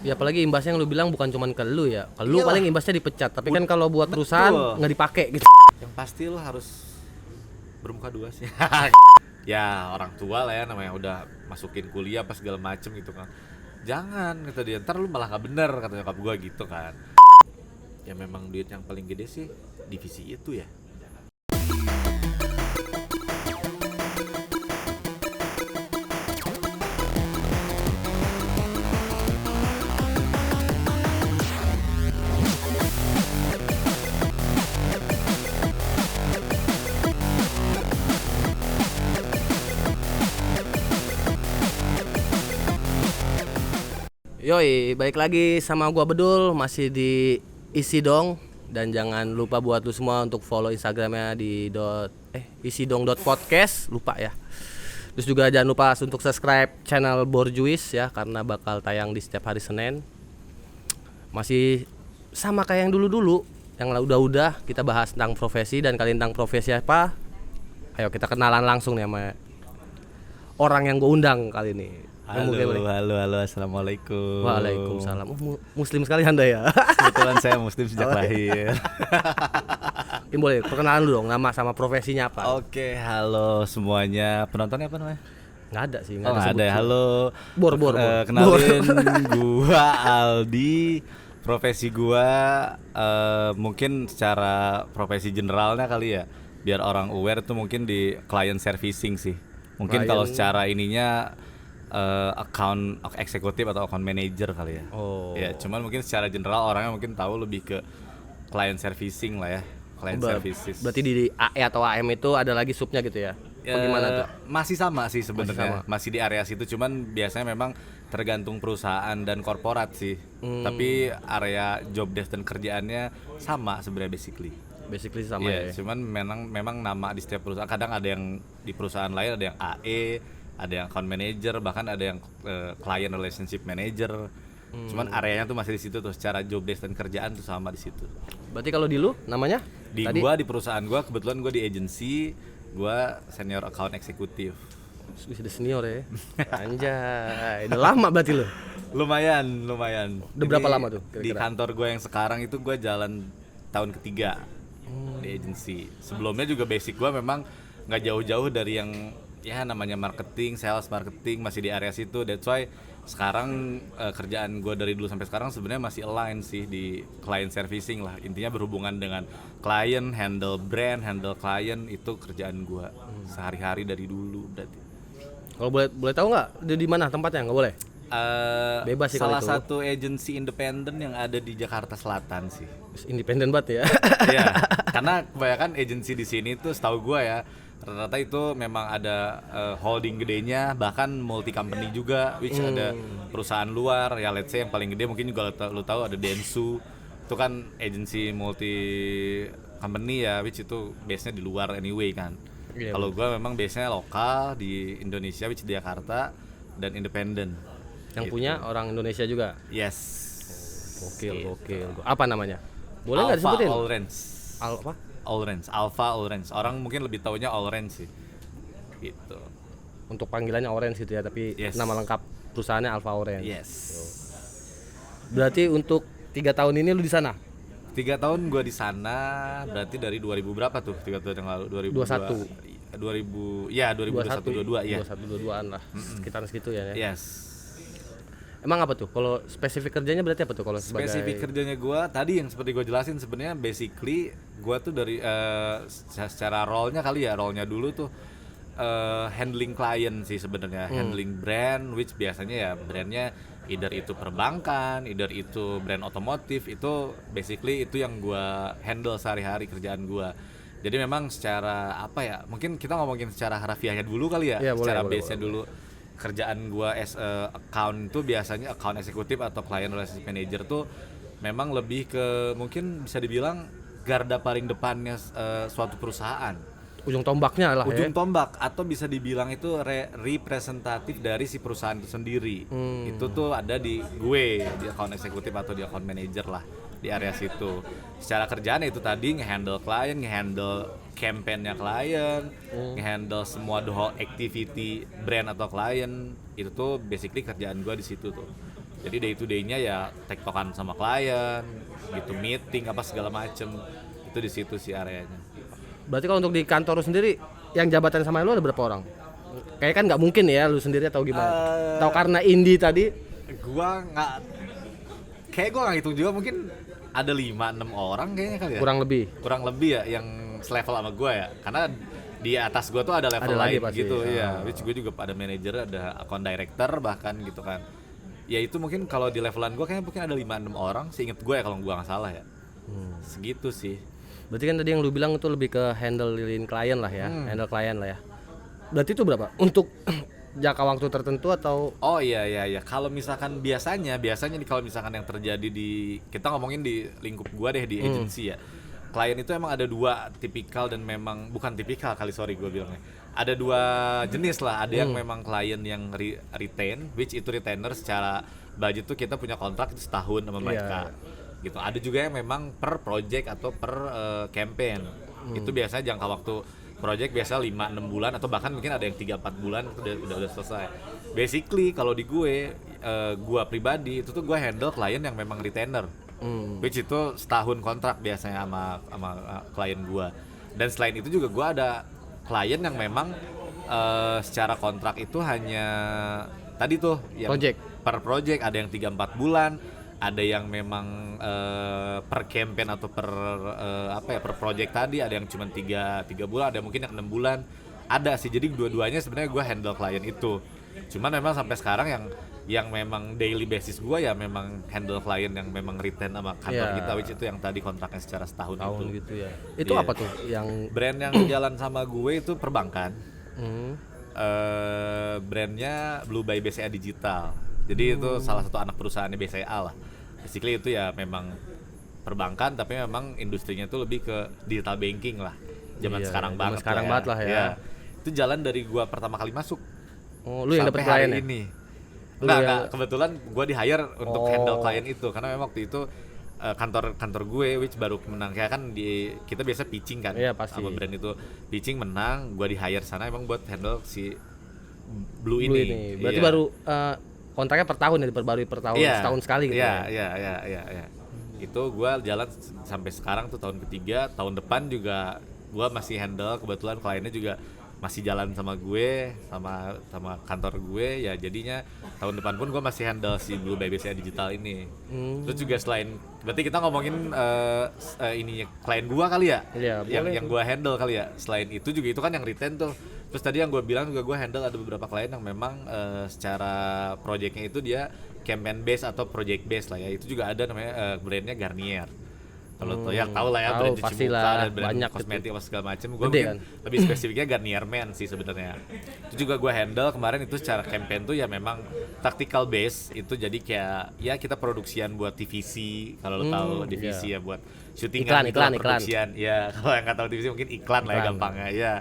Ya apalagi imbasnya yang lu bilang bukan cuman ke lu ya. Ke lu Iyalah. paling imbasnya dipecat, tapi kan kalau buat perusahaan nggak dipakai gitu. Yang pasti lo harus bermuka dua sih. Ya orang tua lah ya, namanya udah masukin kuliah pas segala macem gitu kan. Jangan kata dia, ntar lu malah gak bener kata nyokap gua gitu kan. Ya memang duit yang paling gede sih divisi itu ya. Yoi, balik lagi sama gua Bedul, masih di Isi Dong. Dan jangan lupa buat lu semua untuk follow Instagramnya di isidong.podcast, lupa ya. Terus juga jangan lupa untuk subscribe channel Borjuis ya, karena bakal tayang di setiap hari Senin. Masih sama kayak yang dulu-dulu, yang udah kita bahas tentang profesi. Dan kali tentang profesi apa? Ayo kita kenalan langsung nih sama orang yang gue undang kali ini. Halo, assalamualaikum. Waalaikumsalam. Muslim sekali Anda ya. Kebetulan saya muslim sejak lahir. Ini boleh perkenalan dulu dong, nama sama profesinya apa? Oke, halo semuanya. Penontonnya apa namanya? Nggak ada sih, Nggak ada. Halo. Bor. Kenalin gua Aldi. Profesi gua mungkin secara profesi generalnya kali ya. Biar orang aware tuh mungkin di client servicing sih. Mungkin kalau secara ininya account eksekutif atau account manager kali ya. Oh. Ya, cuman mungkin secara general orangnya mungkin tahu lebih ke client servicing lah ya. Client services. Berarti di AE atau AM itu ada lagi subnya gitu ya? Bagaimana tuh? Masih sama sih sebenarnya. Masih di area situ, cuman biasanya memang tergantung perusahaan dan korporat sih. Tapi area job desk dan kerjaannya sama sebenarnya Basically sama ya. Cuman memang nama di setiap perusahaan. Kadang ada yang di perusahaan lain ada yang AE, ada yang account manager, bahkan ada yang client relationship manager. Cuman areanya tuh masih di situ tuh, secara job desk dan kerjaan tuh sama di situ. Berarti kalau di lu namanya? Gua di perusahaan gua kebetulan gua di agency, gua senior account eksekutif. Sudah senior ya. Anjay, udah lama berarti lu. Lumayan. Udah berapa lama tuh kira-kira? Di kantor gua yang sekarang itu gua jalan tahun ketiga di agency. Sebelumnya juga basic gua memang nggak jauh-jauh dari yang ya namanya marketing, sales marketing, masih di area situ. That's why sekarang kerjaan gue dari dulu sampai sekarang sebenarnya masih align sih di client servicing lah. Intinya berhubungan dengan klien, handle brand, handle klien, itu kerjaan gue sehari-hari dari dulu berarti. Kalau boleh tahu nggak di mana tempatnya? Nggak boleh? Bebas sih. Salah satu agency independen yang ada di Jakarta Selatan sih. Independen banget ya. Iya, karena kebanyakan agency di sini tuh setahu gue ya rata-rata itu memang ada holding gedenya, bahkan multi company juga, which ada perusahaan luar ya. Let's say yang paling gede mungkin juga lu tahu ada Dentsu, itu kan agency multi company ya, which itu base-nya di luar anyway kan. Kalau gua memang base-nya lokal di Indonesia, which di Jakarta, dan independen. Yang gitu. punya orang Indonesia juga. Yes. Gokil. Apa namanya? Boleh nggak disebutin? Alpha Orange. Orang mungkin lebih taunya Orange sih. Gitu. Untuk panggilannya Orange gitu ya, tapi nama lengkap perusahaannya Alpha Orange. Yes. Berarti untuk 3 tahun ini lu di sana? 3 tahun gua di sana, berarti dari 2000 berapa tuh? 3 tahun yang lalu, 2021 ya, 2021 22 ya. 21-22an lah. Sekitaran segitu ya. Yes. Emang apa tuh? Kalau spesifik kerjanya berarti apa tuh kalau spesifik kerjanya gua tadi yang seperti gua jelasin, sebenarnya basically gua tuh dari secara role-nya kali ya, role-nya dulu tuh handling client sih sebenarnya, handling brand, which biasanya ya brandnya either itu perbankan, either itu brand otomotif, itu basically itu yang gua handle sehari-hari kerjaan gua. Jadi memang secara apa ya, mungkin kita ngomongin secara harafiahnya dulu kali ya, secara base-nya dulu. Kerjaan gua as account itu biasanya account eksekutif atau client relationship manager tuh memang lebih ke mungkin bisa dibilang garda paling depannya suatu perusahaan. Ujung tombaknya lah. Ujung tombak, atau bisa dibilang itu representatif dari si perusahaan itu sendiri. Itu tuh ada di gue, di account eksekutif atau di account manager lah, di area situ. Secara kerjaan itu tadi nge-handle klien, nge-handle campaign-nya klien, nge-handle semua the whole activity brand atau klien. Itu tuh basically kerjaan gue di situ tuh. Jadi day to day-nya ya tektokan sama klien, gitu meeting apa segala macem. Itu di situ sih areanya. Berarti kalau untuk di kantor lu sendiri yang jabatan sama lu ada berapa orang? Kayaknya kan nggak mungkin ya lu sendiri atau gimana? Atau karena indie tadi? Gua nggak hitung juga, mungkin ada 5-6 orang kayaknya kali ya. Kurang lebih ya yang selevel sama gua ya. Karena di atas gua tuh ada level ada lagi lain pasti, gitu ya. ya. Which gue juga ada manajer, ada account director bahkan gitu kan. Ya itu mungkin kalau di levelan gua kayaknya mungkin ada 5-6 orang, seinget gua ya kalau gua nggak salah ya. Segitu sih. Berarti kan tadi yang lu bilang itu lebih ke handlein klien lah ya, handle klien lah ya. Berarti itu berapa? Untuk jangka waktu tertentu atau? Oh iya. Kalau misalkan biasanya nih kalau misalkan yang terjadi di kita ngomongin di lingkup gua deh di agency ya. Klien itu emang ada 2 tipikal dan memang bukan tipikal kali, sorry gua bilangnya. Ada 2 jenis lah. Ada yang memang klien yang retain, which itu retainer secara budget tuh kita punya kontrak itu setahun sama mereka. Gitu. Ada juga yang memang per project atau per campaign. Itu biasanya jangka waktu project biasa 5-6 bulan atau bahkan mungkin ada yang 3-4 bulan itu udah selesai. Basically kalau di gua pribadi itu tuh gua handle klien yang memang retainer. Which itu setahun kontrak biasanya sama klien gua. Dan selain itu juga gua ada klien yang memang secara kontrak itu hanya tadi tuh yang per project, ada yang 3-4 bulan, ada yang memang per campaign atau per project tadi, ada yang cuma 3 bulan, ada mungkin yang 6 bulan. Ada sih, jadi dua-duanya sebenarnya gue handle klien itu. Cuman memang sampai sekarang yang memang daily basis gue ya memang handle klien yang memang retain sama kantor kita, which itu yang tadi kontraknya secara setahun itu. Gitu ya. Itu apa tuh yang brand yang jalan sama gue itu perbankan. Brandnya Blue by BCA Digital. Jadi itu salah satu anak perusahaannya BCA lah. Basically itu ya memang perbankan tapi memang industrinya itu lebih ke digital banking lah. Zaman sekarang banget lah ya. Itu jalan dari gua pertama kali masuk. Oh, lu yang dapet klien ini? Enggak, kebetulan gua di hire untuk handle klien itu karena memang waktu itu kantor gue which baru menang kayak kan kita biasa pitching kan sama brand itu. Pitching menang, gua di hire sana emang buat handle si Blue ini. Berarti baru kontraknya per tahun ya, diperbarui per tahun, setahun sekali gitu ya? Iya. Itu gue jalan sampai sekarang tuh tahun ketiga. Tahun depan juga gue masih handle, kebetulan kliennya juga masih jalan sama gue, sama kantor gue ya, jadinya tahun depan pun gue masih handle si Blue by BCA Digital ini. Terus juga selain, berarti kita ngomongin ininya klien gue kali ya? Yang gue handle kali ya. Selain itu juga itu kan yang retain tuh. Terus tadi yang gue bilang juga gue handle ada beberapa klien yang memang secara projectnya itu dia campaign base atau project base lah ya. Itu juga ada namanya brandnya Garnier. Kalau tahu lah ya brand cuci muka dan brand kosmetik apa segala macam. Gue mungkin lebih spesifiknya Garnier Men sih sebenarnya. Itu juga gue handle kemarin itu secara campaign tuh ya memang tactical base. Itu jadi kayak ya kita produksian buat TVC, kalau lo tahu TVC ya buat syutingan iklan. Produksian. Ya kalau yang nggak tahu TVC mungkin iklan lah ya gampangnya. Ya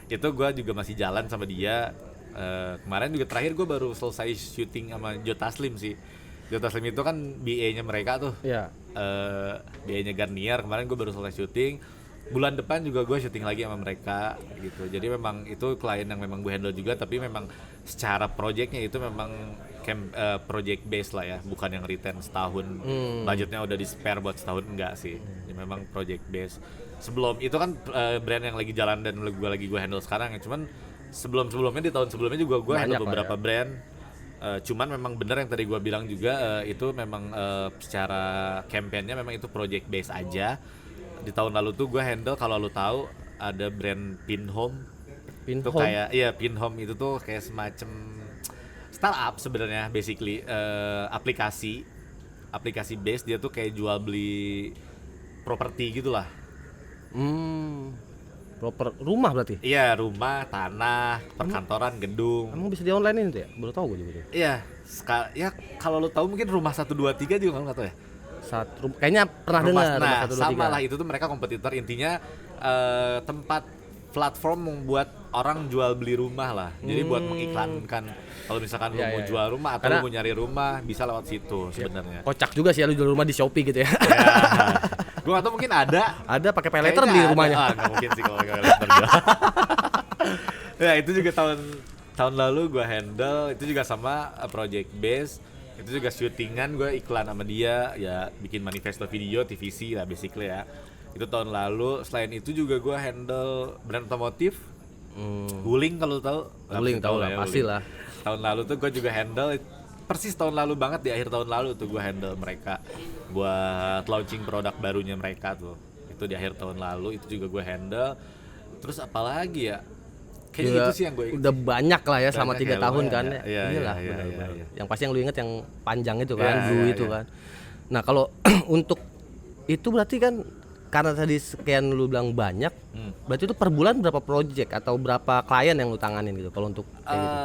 itu gue juga masih jalan sama dia. Kemarin juga terakhir gue baru selesai syuting sama Joe Taslim sih. Joe Taslim itu kan BA-nya mereka tuh. BA-nya Garnier. Kemarin gue baru selesai syuting. Bulan depan juga gue syuting lagi sama mereka gitu. Jadi memang itu klien yang memang gue handle juga, tapi memang secara projectnya itu memang project base lah ya, bukan yang retain setahun. Budgetnya udah di spare buat setahun, enggak sih. Ya, memang project base. Sebelum itu kan brand yang lagi jalan dan gue handle sekarang ya. Cuman sebelumnya di tahun sebelumnya juga gue handle beberapa brand. Cuman memang bener yang tadi gue bilang juga itu memang secara campaignnya memang itu project base aja. Di tahun lalu tuh gue handle, kalau lu tahu ada brand Pinhome. Itu kayak Pinhome itu tuh kayak semacam startup sebenarnya, basically aplikasi base. Dia tuh kayak jual beli properti gitulah. Proper rumah berarti? Iya, rumah, tanah, perkantoran, gedung. Emang bisa di online ini tuh ya? Baru tahu gue juga. Iya, ya kalau lo tahu mungkin rumah 1 2 3 juga nggak tahu ya. Kayaknya pernah dengar. Nah, sama lah itu tuh mereka kompetitor, intinya tempat platform membuat orang jual beli rumah lah. Jadi buat mengiklankan kalau misalkan lo mau jual rumah atau lo mau nyari rumah bisa lewat situ sebenarnya. Kocak juga sih ya lu jual rumah di Shopee gitu ya. Gue nggak tahu, mungkin ada pakai pay letter beli rumahnya. Nggak mungkin sih kalau pakai pay letter. Ya itu juga tahun lalu gue handle, itu juga sama project base. Itu juga syutingan gue iklan sama dia, ya bikin manifesto video, TVC lah basically ya. Itu tahun lalu. Selain itu juga gue handle brand otomotif. Wuling kalau tahu. Wuling tahu lah, pasti lah. Tahun lalu tuh gue juga handle, persis tahun lalu banget, di akhir tahun lalu tuh gue handle mereka buat launching produk barunya mereka tuh. Itu di akhir tahun lalu, itu juga gue handle. Terus apalagi ya? Kayaknya Juga itu sih yang gue ingat. udah banyak lah ya selama 3 tahun kan. Iya, Iyalah, iya, benar-benar. iya. Yang pasti yang lu inget yang panjang itu kan, Iya, blue iya, itu iya. kan. Nah, kalau untuk itu berarti kan karena tadi sekian lu bilang banyak, berarti itu per bulan berapa project atau berapa klien yang lu tanganin gitu kalau untuk kayak gitu?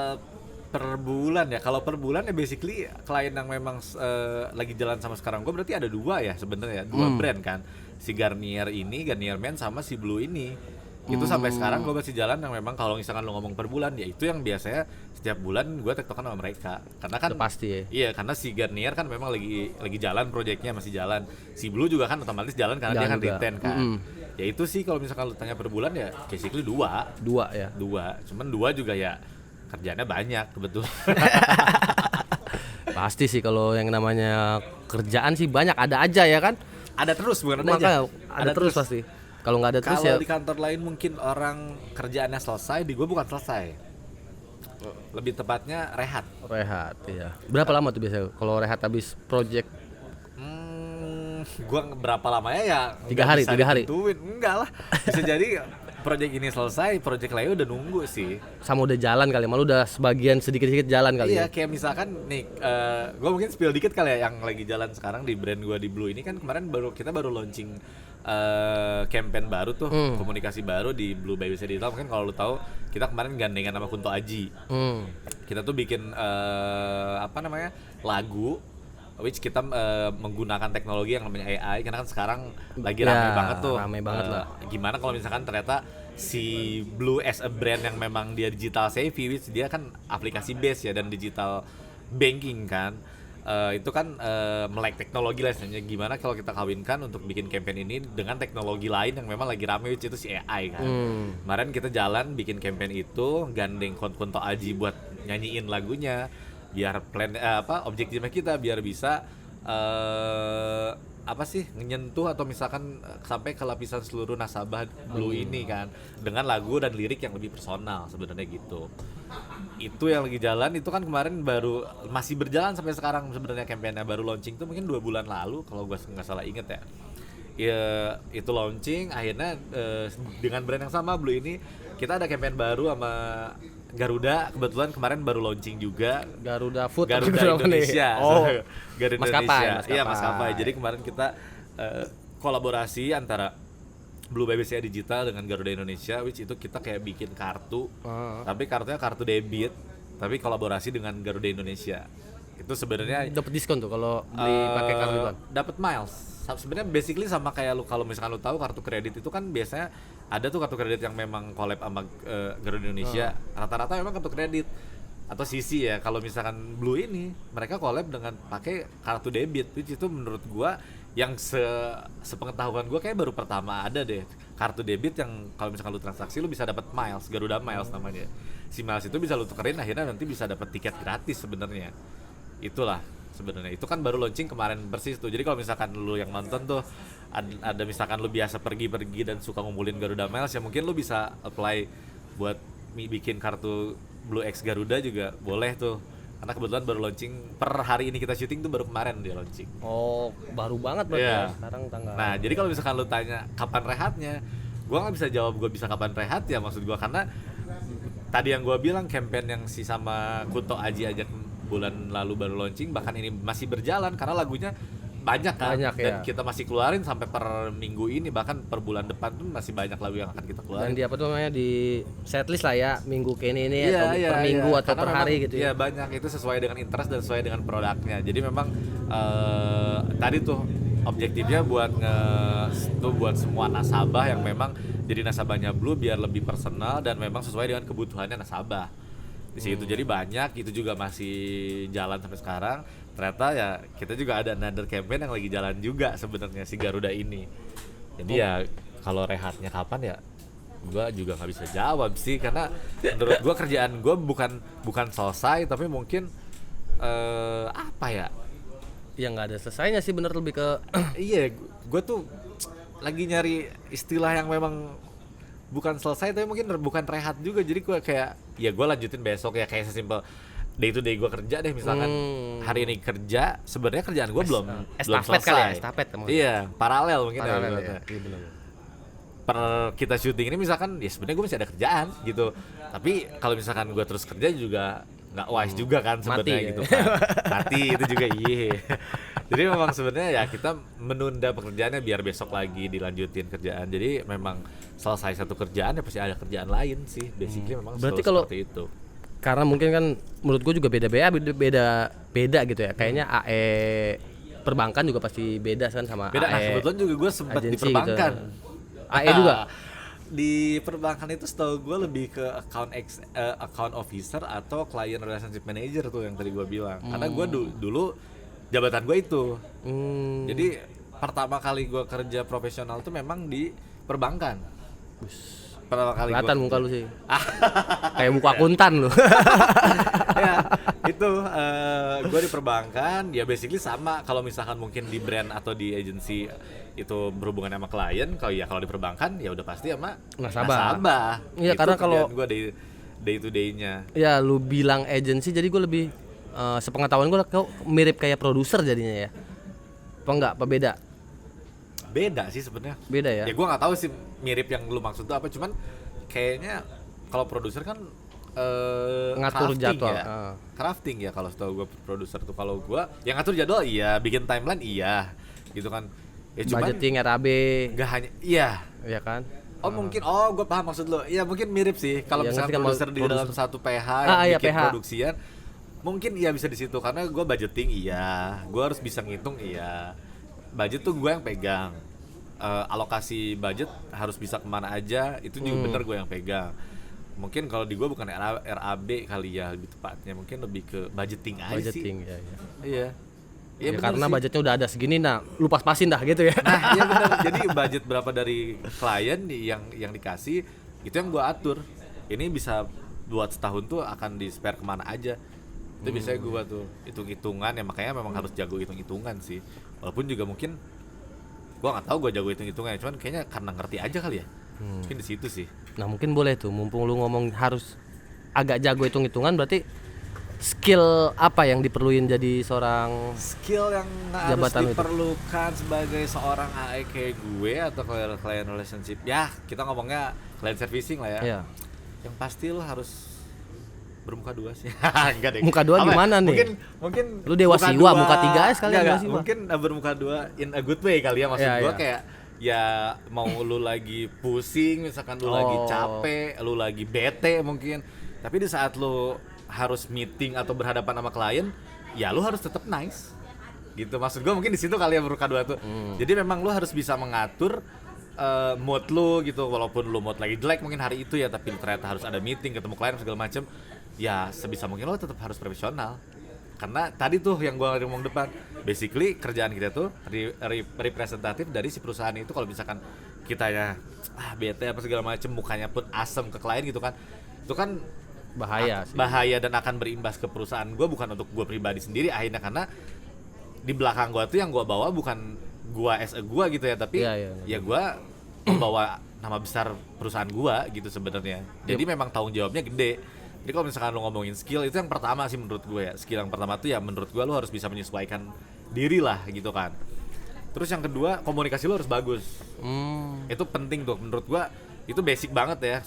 Per bulan ya, kalau per bulan ya basically klien yang memang lagi jalan sama sekarang gue berarti ada 2 ya sebenarnya, 2 brand kan, si Garnier ini, Garnier Men sama si Blue ini. Itu sampai sekarang gue masih jalan, yang memang kalau misalkan lo ngomong per bulan ya itu yang biasanya setiap bulan gue tektokan sama mereka, karena kan Udah pasti ya. iya, karena si Garnier kan memang lagi jalan, proyeknya masih jalan. Si Blue juga kan otomatis jalan karena dia Jalan kan juga. retain kan. Ya itu sih kalau misalkan lu tanya per bulan ya basically 2. 2 ya. Cuman 2 juga ya kerjanya banyak kebetulan. Pasti sih kalau yang namanya kerjaan sih banyak, ada aja ya kan. Ada terus bukan ada Makanya aja. ada terus pasti. Kalau nggak ada terus Kalau ya di kantor lain mungkin orang kerjaannya selesai, di gue bukan selesai. Lebih tepatnya rehat. rehat ya. Berapa lama tuh biasanya kalau rehat habis project? Gua berapa lamanya ya? 3 nggak hari, bisa 3 hari. ditentuin. Enggak lah. Bisa jadi project ini selesai, project lain udah nunggu sih. Sama udah jalan kali, malu udah sebagian sedikit-sedikit jalan kali Iya, ya. kayak misalkan nih, gue mungkin spill dikit kali ya yang lagi jalan sekarang di brand gue di Blue ini kan kemarin kita baru launching campaign baru tuh, komunikasi baru di Blue by WC Digital. Mungkin kalau lu tahu, kita kemarin gandengan sama Kunto Aji. Kita tuh bikin lagu which kita menggunakan teknologi yang namanya AI, karena kan sekarang lagi rame Ya, banget tuh. rame banget lah. Gimana kalau misalkan ternyata si Blue as a brand yang memang dia digital savvy, which dia kan aplikasi base ya dan digital banking kan, itu kan melek teknologi lah istilahnya. Gimana kalau kita kawinkan untuk bikin campaign ini dengan teknologi lain yang memang lagi rame, which itu si AI kan. Kemarin kita jalan bikin campaign itu, gandeng Kunto Aji buat nyanyiin lagunya, biar objektifnya kita biar bisa nyentuh atau misalkan sampai ke lapisan seluruh nasabah Blue ini kan, dengan lagu dan lirik yang lebih personal sebenarnya gitu. Itu yang lagi jalan, itu kan kemarin masih berjalan sampai sekarang sebenarnya. Campaignnya baru launching tuh mungkin 2 bulan lalu kalau gue nggak salah inget ya. Ya itu launching, akhirnya dengan brand yang sama Blue ini kita ada campaign baru sama Garuda, kebetulan kemarin baru launching juga. Garuda Food atau Garuda apa nih? Indonesia. Oh, Garuda maskapai, Indonesia. Iya, maskapai. Jadi kemarin kita kolaborasi antara Blue by BCA Digital dengan Garuda Indonesia, which itu kita kayak bikin kartu, tapi kartunya kartu debit, tapi kolaborasi dengan Garuda Indonesia. Itu sebenarnya dapat diskon tuh kalau beli pakai kartu itu. dapat miles. Sebenarnya basically sama kayak kalau misalkan lu tahu kartu kredit itu kan biasanya ada tuh kartu kredit yang memang collab sama Garuda Indonesia. Rata-rata memang kartu kredit atau CC ya. Kalau misalkan Blue ini mereka collab dengan pakai kartu debit, which itu menurut gua yang sepengetahuan gua kayak baru pertama ada deh kartu debit yang kalau misalkan lu transaksi lu bisa dapat miles, Garuda Miles namanya. Si miles itu bisa lu tukerin, akhirnya nanti bisa dapat tiket gratis sebenarnya. Itulah sebenarnya, itu kan baru launching kemarin persis tuh. Jadi kalau misalkan lu yang nonton tuh ada misalkan lu biasa pergi-pergi dan suka ngumpulin Garuda Miles, ya mungkin lu bisa apply buat bikin kartu Blue X Garuda juga boleh tuh, karena kebetulan baru launching per hari ini kita syuting tuh baru kemarin dia launching. Oh, baru banget berarti Iya. ya. Sekarang tanggal. Nah jadi kalau misalkan lu tanya kapan rehatnya, gua nggak bisa jawab gua bisa kapan rehat ya, maksud gua karena tadi yang gua bilang campaign yang si sama Kunto Aji ajak bulan lalu baru launching, bahkan ini masih berjalan karena lagunya banyak kan, Banyak, dan ya. kita masih keluarin sampai per minggu ini, bahkan per bulan depan tuh masih banyak lagu yang akan kita Dan keluarin. di apa tuh namanya, di setlist lah ya, minggu kayak ini atau per minggu atau Karena per hari memang, gitu Iya ya. banyak, itu sesuai dengan interest dan sesuai dengan produknya. Jadi memang tadi tuh objektifnya buat buat semua nasabah yang memang jadi nasabahnya Blue biar lebih personal dan memang sesuai dengan kebutuhannya nasabah di situ. Jadi banyak, itu juga masih jalan sampai sekarang. Ternyata ya kita juga ada another campaign yang lagi jalan juga sebenarnya, si Garuda ini. Jadi ya kalau rehatnya kapan ya gua juga nggak bisa jawab sih, karena menurut gua kerjaan gua bukan selesai, tapi mungkin apa ya? Ya nggak ada selesainya sih, bener lebih ke Iya, gue tuh lagi nyari istilah yang memang bukan selesai tapi mungkin bukan rehat juga. Jadi gue kayak ya gue lanjutin besok ya, kayak sesimpel day to day gue kerja deh misalkan. Hari ini kerja, sebenarnya kerjaan gue belum estafet selesai. kali ya, estafet Iya, paralel mungkin paralel ya. ya. Iya bener. Per kita syuting ini misalkan ya sebenarnya gue masih ada kerjaan gitu. Tapi kalau misalkan gue terus kerja juga nggak wise juga kan sebenarnya Mati, gitu ya. kan. Mati itu juga iya. Jadi memang sebenarnya ya kita menunda pekerjaannya biar besok lagi dilanjutin kerjaan. Jadi memang selesai satu kerjaan ya pasti ada kerjaan lain sih. Basically memang Berarti selalu kalau seperti itu. karena mungkin kan menurut gue juga beda gitu ya. Kayaknya AE perbankan juga pasti beda kan sama Beda, nah AE kebetulan juga gue sempat di agensi perbankan. gitu. AE juga. Di perbankan itu setahu gue lebih ke account officer atau client relationship manager tuh yang tadi gue bilang. Karena gue dulu jabatan gue itu. Jadi pertama kali gue kerja profesional tuh memang di perbankan. Pertama kali Kelihatan gua muka kerja. lu sih. Kayak muka akuntan lu. Ya itu gue di perbankan ya basically sama. Kalau misalkan mungkin di brand atau di agency itu berhubungan sama klien, kalau di perbankan ya udah pasti sama nasabah. Iya, Itu karena kalau gue day to day-nya. ya lu bilang agency, jadi gue lebih sepengetahuan gue kok mirip kayak produser jadinya ya. Apa enggak? Apa beda? Beda sih sebenarnya. Beda ya. Ya gue nggak tahu sih mirip yang lu maksud tuh apa, cuman kayaknya kalau produser kan Ngatur crafting jadwal. ya. Crafting ya kalau setahu gue produser tuh. Kalau gue yang ngatur jadwal iya, bikin timeline iya, gitu kan. Ya cuman Budgeting RAB, nggak hanya iya. ya kan? Mungkin gue paham maksud lo. Iya mungkin mirip sih kalau Ya, misalnya ngerti kan, produser di dalam satu PH iya, yang bikin PH. produksian, mungkin iya bisa di situ karena gue budgeting iya, gue harus bisa ngitung iya. Budget tuh gue yang pegang. Alokasi budget harus bisa kemana aja itu juga bener gue yang pegang. Mungkin kalau di gue bukan RAB kali ya lebih tepatnya, mungkin lebih ke budgeting aja Budgeting sih. ya, ya. Iya. Ya, bener karena sih. budgetnya udah ada segini, nah lu pas-pasin dah gitu ya. Nah, iya benar. Jadi budget berapa dari klien yang dikasih itu yang gua atur. Ini bisa buat setahun tuh akan di spare kemana aja. Itu biasanya gua tuh hitung-hitungan ya, makanya memang harus jago hitung-hitungan sih. Walaupun juga mungkin gua nggak tahu gua jago hitung-hitungan, cuman kayaknya karena ngerti aja kali ya. Mungkin di situ sih. Nah mungkin boleh tuh, mumpung lu ngomong harus agak jago hitung-hitungan, berarti skill apa yang diperluin jadi seorang Skill yang harus jabatan itu? diperlukan sebagai seorang AE kayak gue atau client relationship. Ya, kita ngomongnya client servicing lah ya. ya. Yang pasti lo harus bermuka dua sih. Enggak deh. Muka dua Apa ya? gimana nih? Mungkin Lu Dewa Siwa, muka 3 sekali enggak, Dewa Siwa. mungkin bermuka dua in a good way kali ya, maksud Ya, gua ya. kayak ya mau lu lagi pusing, misalkan lu lagi capek, lu lagi bete mungkin. Tapi di saat lu harus meeting atau berhadapan sama klien, ya lu harus tetap nice. Gitu maksud gua, mungkin di situ kali ya bermuka dua tuh. Jadi memang lu harus bisa mengatur mood lu gitu, walaupun lu mood lagi jelek mungkin hari itu ya, tapi ternyata harus ada meeting, ketemu klien segala macem, ya sebisa mungkin lo tetap harus profesional. Karena tadi tuh yang gua ngomong depan, basically kerjaan kita tuh representatif dari si perusahaan itu. Kalau misalkan kita ya bete apa segala macem, mukanya pun asem ke klien gitu kan, itu kan bahaya sih. bahaya dan akan berimbas ke perusahaan gua, bukan untuk gua pribadi sendiri akhirnya, karena di belakang gua tuh yang gua bawa bukan gua as a gua gitu ya, tapi ya gua membawa nama besar perusahaan gua gitu sebenarnya. Jadi memang tanggung jawabnya gede. Jadi kalau misalkan lo ngomongin skill, itu yang pertama sih menurut gue ya. Skill yang pertama tuh ya menurut gue lo harus bisa menyesuaikan diri lah gitu kan. Terus yang kedua, komunikasi lo harus bagus. Itu penting tuh menurut gue. Itu basic banget ya.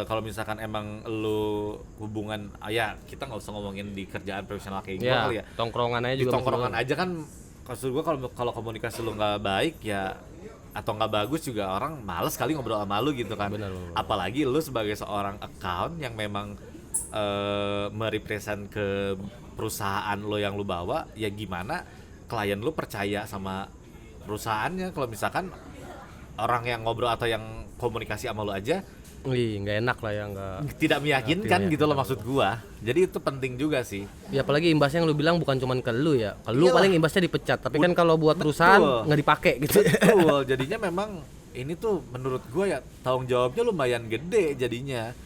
Kalau misalkan emang lo hubungan, ya kita nggak usah ngomongin di kerjaan profesional kayak gue kali ya. Tongkrongan aja Di juga. tongkrongan aja kan, maksud gue kalau komunikasi lo nggak baik ya, atau nggak bagus juga, orang males kali ngobrol sama lo gitu kan. Benar. Apalagi lo sebagai seorang account yang memang merepresent ke perusahaan lo yang lo bawa, ya gimana klien lo percaya sama perusahaannya kalau misalkan orang yang ngobrol atau yang komunikasi sama lo aja nggak enak lah ya, nggak. tidak meyakinkan gitu loh maksud gua. Jadi itu penting juga sih. Ya apalagi imbasnya yang lu bilang bukan cuman ke lu ya. Ke lu Iyalah. paling imbasnya dipecat, tapi kan kalau buat perusahaan nggak dipakai gitu. Betul. Jadinya memang ini tuh menurut gua ya tanggung jawabnya lumayan gede jadinya.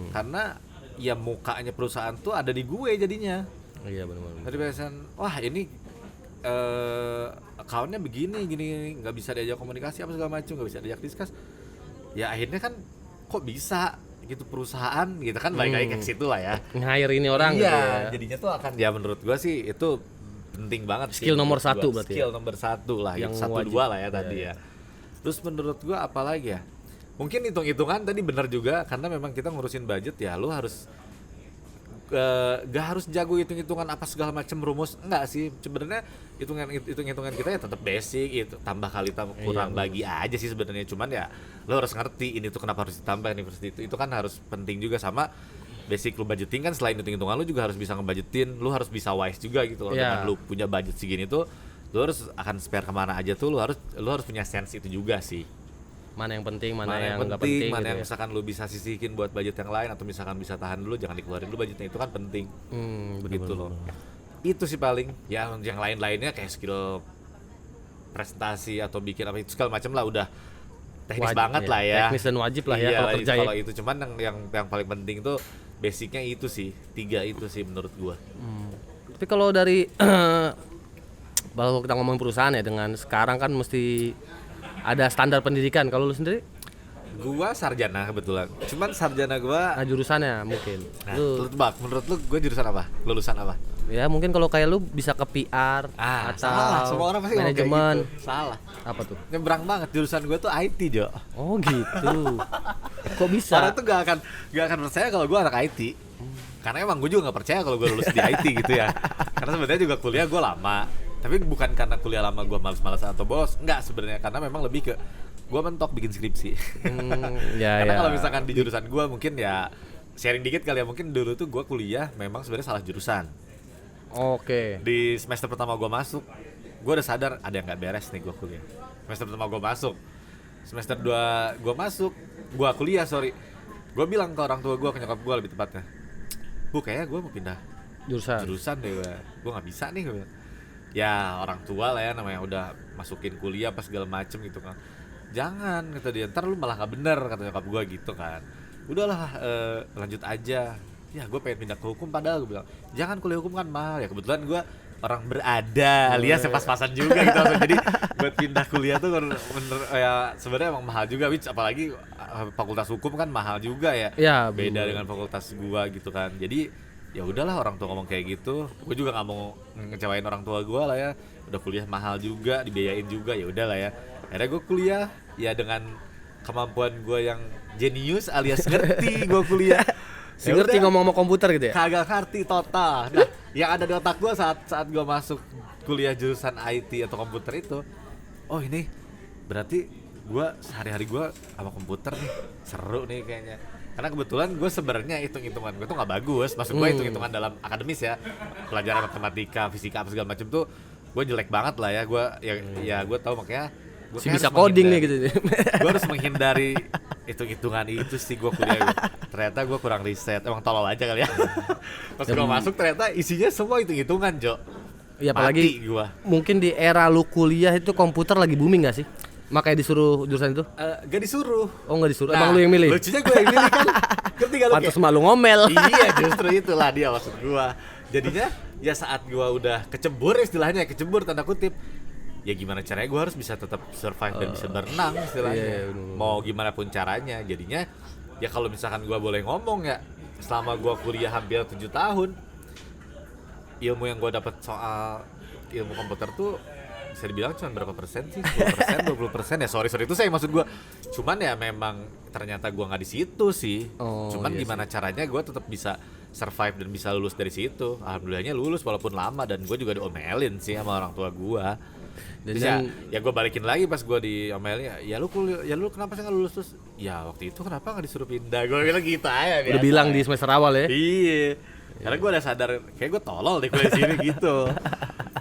Karena ya mukanya perusahaan tuh ada di gue jadinya. Iya benar-benar. Tadi bahasan, wah ini account-nya begini gini, nggak bisa diajak komunikasi apa segala macam, nggak bisa diajak discuss. Ya akhirnya kan kok bisa gitu perusahaan gitu kan, balik lagi ke situ lah ya. Nge-hire ini orang gitu Iya, ya. jadinya tuh akan, ya menurut gua sih itu penting banget sih. Skill nomor menurut satu gua. berarti Skill nomor satu lah, Yang yang 1 wajib. 2 lah ya tadi Iya, ya. Terus menurut gua apa lagi ya? Mungkin hitung-hitungan tadi benar juga, karena memang kita ngurusin budget ya, lu harus gak harus jago hitung-hitungan apa segala macam rumus, enggak sih sebenarnya. Hitung-hitungan kita ya tetap basic, itu tambah kali kurang bagi aja sih sebenarnya. Cuman ya lo harus ngerti ini tuh kenapa harus ditambah, ini harus itu kan harus penting juga. Sama basic lu budgeting kan, selain hitung-hitungan lu juga harus bisa ngebudgetin, lu harus bisa wise juga gitu loh. Dengan lu punya budget segini tuh lu harus akan spare kemana aja tuh, lu harus punya sense itu juga sih. Mana yang penting, mana Mana yang nggak penting, penting mana gitu yang ya. misalkan lu bisa sisihin buat budget yang lain, atau misalkan bisa tahan dulu jangan dikeluarin dulu budgetnya, itu kan penting. Gitu loh. Itu sih paling yang lain-lainnya kayak skill presentasi atau bikin apa itu segala macam lah, udah teknis banget lah ya. Teknis dan wajib lah ya kalau kerja ya. Kalau itu cuman yang paling penting tuh basicnya itu sih, 3 itu sih menurut gua. Tapi kalau dari kalau kita ngomong perusahaan ya, dengan sekarang kan mesti ada standar pendidikan. Kalau lu sendiri? Gua sarjana kebetulan. Cuman sarjana gua, Nah, jurusannya mungkin. lu tebak, menurut lu gua jurusan apa? Lulusan apa? Ya mungkin kalau kayak lu bisa ke PR atau salah. Semua orang pasti ngomong kayak manajemen. gitu. Salah. Apa tuh? Nyebrang banget, jurusan gua tuh IT, Jo. Oh gitu. Kok bisa? Orang tuh gak akan percaya kalau gue anak IT. Karena emang gue juga gak percaya kalau gue lulus di IT gitu ya. Karena sebenarnya juga kuliah gue lama. Tapi bukan karena kuliah lama gue malas-malasan atau bolos. Enggak sebenarnya, karena memang lebih ke gue mentok bikin skripsi. Karena kalau misalkan di jurusan gue mungkin ya, sharing dikit kali ya, mungkin dulu tuh gue kuliah memang sebenarnya salah jurusan. Oke. Di semester pertama gue masuk, gue udah sadar ada yang gak beres nih gue kuliah. Semester pertama gue masuk, semester 2 gue masuk, gue kuliah gue bilang ke orang tua gue, ke nyokap gue lebih tepatnya, Bu kayaknya gue mau pindah jurusan deh, gue gak bisa nih. Gue bilang, ya orang tua lah ya, namanya udah masukin kuliah apa segala macem gitu kan. Jangan, kata dia, ntar lu malah gak bener, kata nyokap gue gitu kan. Udahlah, lanjut aja. Ya gue pengen pindah ke hukum, padahal gue bilang jangan, kuliah hukum kan mahal. Ya kebetulan gue orang berada, alias pas-pasan juga gitu. Jadi buat pindah kuliah tuh bener ya sebenarnya emang mahal juga, apalagi fakultas hukum kan mahal juga ya. Beda dengan fakultas gua gitu kan. Jadi ya udahlah, orang tua ngomong kayak gitu, gue juga nggak mau ngecewain orang tua gua lah ya. Udah kuliah mahal juga, dibiayain juga, ya udahlah ya. Akhirnya gue kuliah ya dengan kemampuan gua yang jenius alias ngerti gue kuliah. Si ngerti ngomong-ngomong komputer gitu ya? Kagak ngerti total. Nah, yang ada di otak gue saat gue masuk kuliah jurusan IT atau komputer itu, oh ini berarti gue sehari-hari gue sama komputer nih, seru nih kayaknya. Karena kebetulan gue sebenarnya hitung-hitungan gue tuh nggak bagus. Maksud gue hitung-hitungan dalam akademis ya, pelajaran matematika, fisika apa segala macam tuh gue jelek banget lah ya. Gue ya gue tahu, makanya gue bisa coding nih gitu. Gue harus menghindari hitung-hitungan itu sih gue kuliah. Ternyata gue kurang riset, emang tolol aja kali ya. Pas gue masuk ternyata isinya semua hitung-hitungan, Jo. Ya apalagi mungkin di era lu kuliah itu komputer lagi booming gak sih? Makanya disuruh jurusan itu? Gak disuruh. Oh gak disuruh, emang lu yang milih? Lucunya gue yang milih kan. Ngerti gak lu? Pantes malu ngomel. Iya, justru itulah dia maksud gue. Jadinya ya saat gue udah kecebur, istilahnya kecebur tanda kutip, ya gimana caranya gue harus bisa tetap survive dan bisa berenang istilahnya. Mau gimana pun caranya. Jadinya ya kalau misalkan gue boleh ngomong ya, selama gue kuliah hampir 7 tahun, ilmu yang gue dapat soal ilmu komputer tuh bisa dibilang cuma berapa persen sih? 10%, 20% ya. Sorry itu saya maksud gue. Cuman ya memang ternyata gue nggak di situ sih. Cuman gimana caranya gue tetap bisa survive dan bisa lulus dari situ. Alhamdulillahnya lulus walaupun lama, dan gue juga diomelin sih sama orang tua gue. Terus ya gue balikin lagi pas gue diomelin, ya lu kenapa sih nggak lulus? Terus ya waktu itu kenapa nggak disuruh pindah? Gue bilang gitu aja. Udah bilang di semester awal ya? Iya. Karena gue udah sadar kayak gue tolol deh kuliah di sini gitu.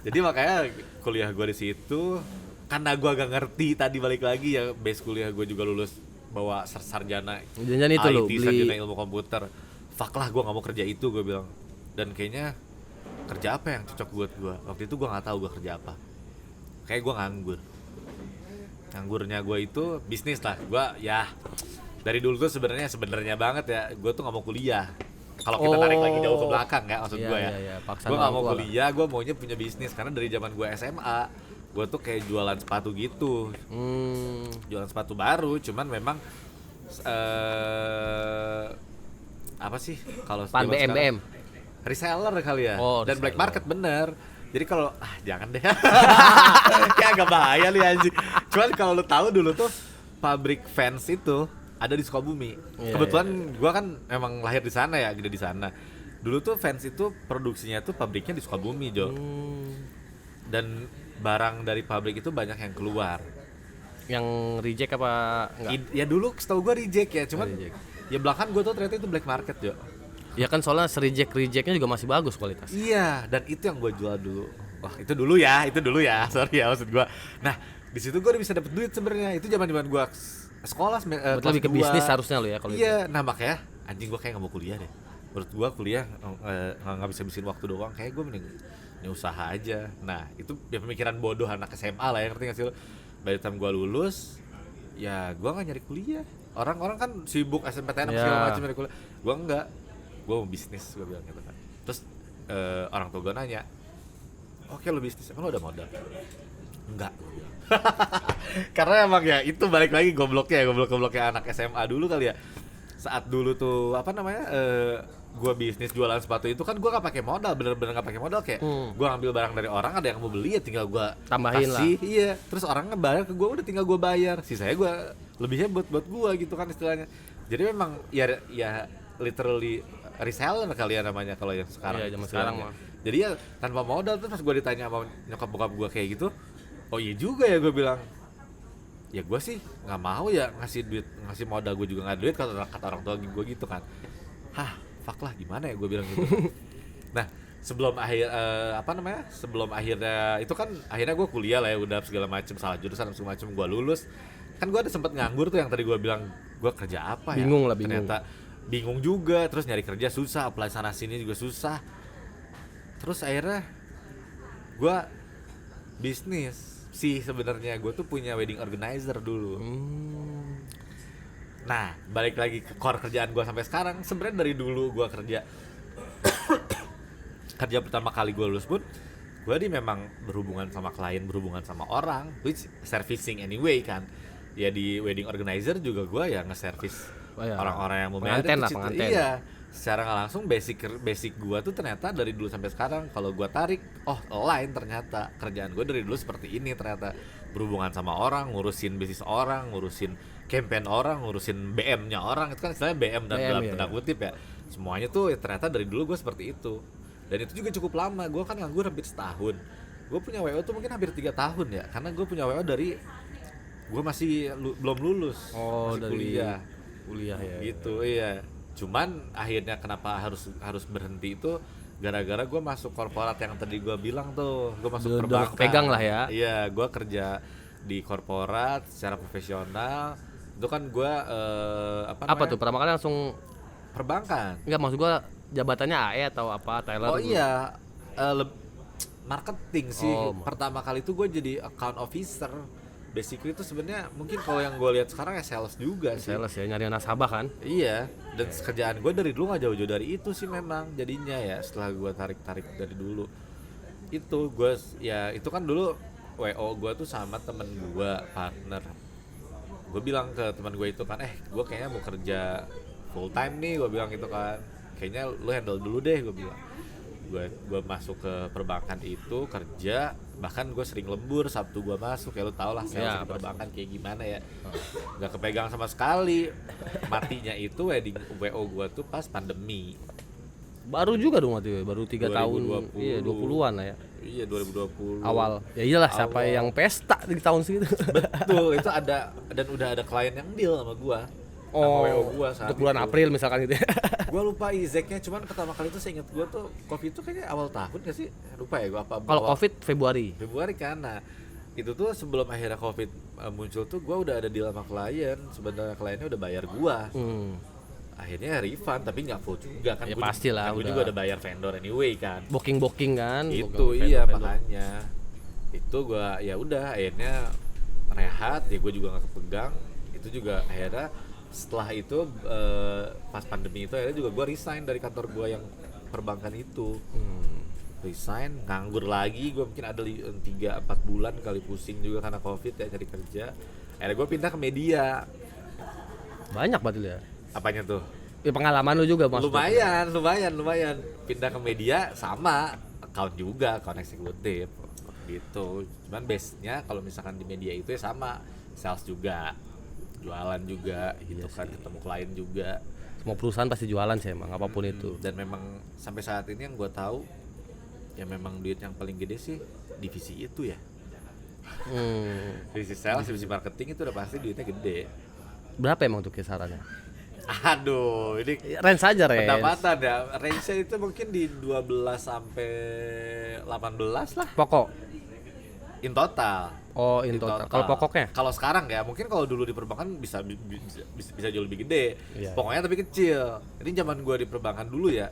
Jadi makanya kuliah gue di situ, karena gue agak ngerti tadi, balik lagi ya, base kuliah gue juga lulus bawa sarjana jangan itu IT, beli sarjana ilmu komputer. Fuck lah, gue nggak mau kerja itu, gue bilang. Dan kayaknya kerja apa yang cocok buat gue? Waktu itu gue nggak tahu gue kerja apa. Kayak gue nganggur. Nganggurnya gue itu bisnis lah. Gue ya dari dulu tuh sebenarnya banget ya, gue tuh nggak mau kuliah. Kalau kita tarik lagi jauh ke belakang ya maksud Iya, gue ya. iya, paksaan Gue nggak orang mau tua lah. kuliah, gue maunya punya bisnis karena dari zaman gue SMA, gue tuh kayak jualan sepatu gitu, jualan sepatu baru, cuman memang apa sih kalau Pan zaman BM. sekarang, reseller kali ya, Oh, dan black reseller. market bener. Jadi kalau jangan deh, kayak agak bahaya nih anjing. Cuman kalau lu tahu dulu tuh pabrik Vans itu ada di Sukabumi. Iya, Kebetulan gua kan emang lahir di sana ya, gede di sana. Dulu tuh Vans itu produksinya tuh pabriknya di Sukabumi, Jo. Dan barang dari pabrik itu banyak yang keluar. Yang reject apa enggak? Ya dulu setahu gua reject ya, cuman Reject. ya belakangan gua tuh ternyata itu black market, Jo. Ya kan soalnya rejectnya juga masih bagus kualitas. Iya, dan itu yang gue jual dulu. Wah, itu dulu ya. Sorry ya maksud gue. Nah, di situ gue udah bisa dapet duit sebenarnya. Itu zaman-zaman gue sekolah Betul, kelas lebih ke 2. bisnis harusnya lo ya kalau Iya, nah makanya anjing gue kayak nggak mau kuliah deh. Menurut gue kuliah nggak bisa habisin waktu doang. Kayak gue mending usaha aja. Nah, itu ya pemikiran bodoh anak SMA lah ya, ngerti nggak sih lo? By the time gue lulus, ya gue nggak nyari kuliah. Orang-orang kan sibuk SNPTN Ya. segala macam nyari kuliah. Gue enggak. Gue mau bisnis, gue bilang gitu kan. Terus orang tua gue nanya, oke lo bisnis, emang lo udah modal? Enggak, gue bilang. Karena emang ya itu balik lagi gobloknya anak SMA dulu kali ya. Saat dulu tuh apa namanya, gue bisnis jualan sepatu itu kan gue gak pakai modal, bener-bener gak pakai modal, kayak gue ngambil barang dari orang, ada yang mau beli ya tinggal gue Tambahin kasih, iya. Terus orang ngebayar ke gue, udah tinggal gue bayar, sisanya gue lebihnya buat gue gitu kan istilahnya. Jadi memang ya literally reseller kali ya namanya kalau yang sekarang. Iya, zaman sekarang mah. Jadi ya tanpa modal. Terus pas gue ditanya sama nyokap bokap gue kayak gitu, oh iya juga ya, gue bilang, ya gue sih nggak mau ya ngasih modal, gue juga nggak duit, kata orang tua gue gitu kan. Hah, fuck lah, gimana ya, gue bilang gitu. Nah, sebelum akhirnya itu kan akhirnya gue kuliah lah ya, udah segala macem, salah jurusan segala macem, gue lulus kan. Gue ada sempet nganggur tuh yang tadi gue bilang, gue kerja apa ya, Bingung. ternyata bingung juga. Terus nyari kerja susah, apply sana sini juga susah. Terus akhirnya gue bisnis sih sebenarnya. Gue tuh punya wedding organizer dulu. Nah, balik lagi ke core kerjaan gue sampai sekarang. Sebenarnya dari dulu gue kerja pertama kali gue lulus pun, gue memang berhubungan sama klien, berhubungan sama orang, which servicing anyway kan. Ya di wedding organizer juga gue ya nge-service orang-orang yang mau pengantin lah, married. pengantin. Iya, secara nggak langsung basic gue tuh ternyata dari dulu sampai sekarang kalau gue tarik, oh lain ternyata kerjaan gue dari dulu seperti ini ternyata. Berhubungan sama orang, ngurusin bisnis orang, ngurusin campaign orang, ngurusin BM-nya orang. Itu kan istilahnya BM dan dalam ya, tanda kutip ya. Semuanya tuh ya, ternyata dari dulu gue seperti itu. Dan itu juga cukup lama. Gue kan nganggur hampir setahun. Gue punya WO tuh mungkin hampir 3 tahun ya. Karena gue punya WO dari gue masih belum lulus, masih dari kuliah ya. gitu. Iya. Cuman akhirnya kenapa harus berhenti itu gara-gara gue masuk korporat yang tadi gue bilang tuh. Gue masuk perbankan. Pegang lah ya. Iya, gue kerja di korporat secara profesional. Itu kan gue Apa tuh pertama kali langsung perbankan. enggak, maksud gua jabatannya AE atau apa, Tyler? Oh iya, marketing sih. Oh, Pertama kali itu gue jadi account officer. Basically itu sebenarnya mungkin kalau yang gue lihat sekarang ya sales juga sih. sales ya, nyari nasabah kan. Iya, dan kerjaan gue dari dulu gak jauh-jauh dari itu sih memang jadinya ya. Setelah gue tarik dari dulu itu gue ya, itu kan dulu WO gue tuh sama temen gue, partner. Gue bilang ke teman gue itu kan, gue kayaknya mau kerja full time nih, gue bilang gitu kan. Kayaknya lu handle dulu deh, gue bilang. Gue masuk ke perbankan itu kerja, bahkan gue sering lembur. Sabtu gue masuk, ya lu tau lah sales Ya, di perbankan kayak gimana ya. Gak kepegang sama sekali. Matinya itu wedding WO gue tuh pas pandemi. Baru juga dong waktu itu, baru 3 tahun. 2020. Iya, 20-an lah ya. Iya, 2020 Awal. Ya iyalah, siapa yang pesta di tahun segitu. Betul, itu ada, dan udah ada klien yang deal sama gue, sama WO gue saat untuk bulan itu. April misalkan gitu ya. Gue lupa exactnya, cuman pertama kali itu saya ingat gue tuh COVID itu kayaknya awal tahun gak sih? Lupa ya gue apa. Kalau awal Covid Februari. kan. Nah, itu tuh sebelum akhirnya COVID muncul tuh gue udah ada deal sama klien. Sebenarnya kliennya udah bayar gue. Akhirnya refund, tapi nggak full juga kan. Ya Gua pastilah, gue udah. juga udah bayar vendor anyway kan. Booking kan. Itu booking iya vendor. makanya. Itu gue ya udah akhirnya rehat, ya gue juga nggak kepegang. Itu juga akhirnya setelah itu pas pandemi itu akhirnya juga gue resign dari kantor gue yang perbankan itu. Resign, nganggur lagi, gue mungkin ada 3-4 bulan kali, pusing juga karena covid ya, cari kerja. Akhirnya gue pindah ke media. Banyak berarti lu ya. Apanya tuh? Ya pengalaman lu juga maksudnya. Lumayan. Pindah ke media sama account juga, account eksekutif gitu. Cuman base-nya kalau misalkan di media itu ya sama, sales juga, jualan juga gitu kan, ketemu klien juga. Semua perusahaan pasti jualan sih emang apapun itu. Dan memang sampai saat ini yang gue tahu ya memang duit yang paling gede sih divisi itu ya. Divisi sales, divisi marketing itu udah pasti duitnya gede. Berapa emang tuh kisarannya? Aduh, ini Range saja pendapatan ya. Range itu mungkin di 12 sampai 18 lah Pokok. in total. Oh, in total. Kalau pokoknya? Kalau sekarang ya, mungkin kalau dulu di perbankan bisa jauh lebih gede. Iya. Pokoknya tapi kecil. Ini zaman gua di perbankan dulu ya.